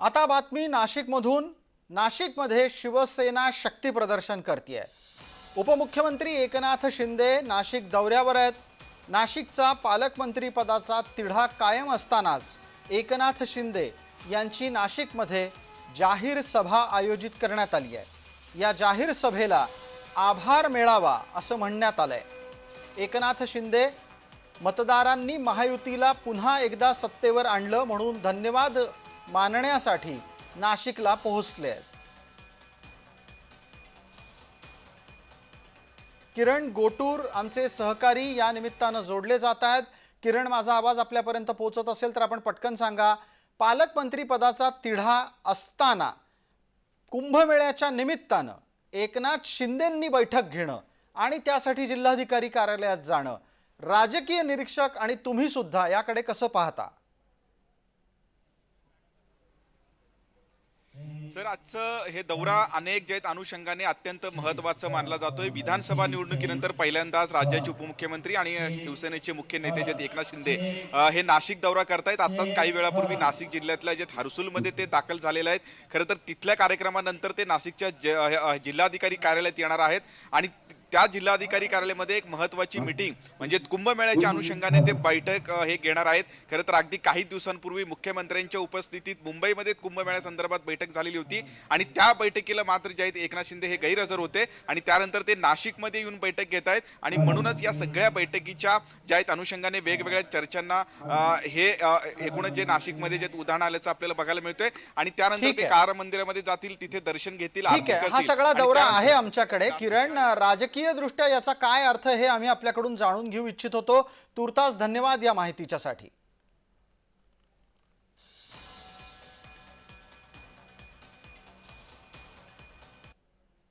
आता बातमी नाशिकमधून। नाशिकमध्ये शिवसेना शक्ती प्रदर्शन करते। उपमुख्यमंत्री एकनाथ शिंदे नाशिक दौऱ्यावर आहेत। नाशिकचा पालकमंत्री पदाचा तिढा कायम असतानाच एकनाथ शिंदे यांची नाशिकमध्ये जाहीर सभा आयोजित करण्यात आली आहे। या जाहीर सभेला आभार मेळावा असं म्हणण्यात आलंय। एकनाथ शिंदे मतदारांनी महायुतीला पुन्हा एकदा सत्तेवर आणलं म्हणून धन्यवाद मानण्यासाठी नाशिकला पोहोचले आहेत। किरण गोटूर आमचे सहकारी या निमित्तानं जोडले जात आहेत। किरण, माझा आवाज आपल्यापर्यंत पोहोचत असेल तर आपण पटकन सांगा, पालकमंत्री पदाचा तिढा असताना कुंभमेळ्याच्या निमित्तानं एकनाथ शिंदेंनी बैठक घेणं आणि त्यासाठी जिल्हाधिकारी कार्यालयात जाणं, राजकीय निरीक्षक आणि तुम्ही सुद्धा याकडे कसं पाहता? सर, आजचं हे दौरा अनेक जे आहेत अनुषंगाने अत्यंत महत्त्वाचं मानला जातोय। विधानसभा निवडणुकीनंतर पहिल्यांदाच राज्याचे उपमुख्यमंत्री आणि शिवसेनेचे मुख्य नेते जे एकनाथ शिंदे हे नाशिक दौरा करतायत। आताच काही वेळापूर्वी नाशिक जिल्ह्यातल्या जे हर्सुलमध्ये ते दाखल झालेले आहेत। खरं तर तिथल्या कार्यक्रमानंतर ते नाशिकच्या जिल्हाधिकारी कार्यालयात येणार आहेत आणि त्या जिल्हाधिकारी कार्यालयामध्ये एक महत्त्वाची मीटिंग म्हणजे कुंभमेळ्याच्या अनुषंगाने ते बैठक हे घेणार आहेत। खरं तर अगदी काही दिवसांपूर्वी मुख्यमंत्र्यांच्या उपस्थितीत मुंबईमध्ये कुंभमेळ्यासंदर्भात बैठक झालेली होती आणि त्या बैठकीला मात्र जे आहेत एकनाथ शिंदे हे गैरहजर होते आणि त्यानंतर ते नाशिकमध्ये येऊन बैठक घेत आहेत आणि म्हणूनच या सगळ्या बैठकीच्या ज्या आहेत अनुषंगाने वेगवेगळ्या चर्चांना हे एकूणच जे नाशिकमध्ये जे उदाहरण आल्याचं आपल्याला बघायला मिळतंय आणि त्यानंतर ते कार मंदिरामध्ये जातील, तिथे दर्शन घेतील, ठीक आहे, हा सगळा दौरा आहे आमच्याकडे। किरण, राजकीय दृष्ट्या याचा काय अर्थ हे आम्ही आपल्याकडून जाणून घेऊ इच्छित होतो। तुर्तास धन्यवाद या माहितीच्यासाठी।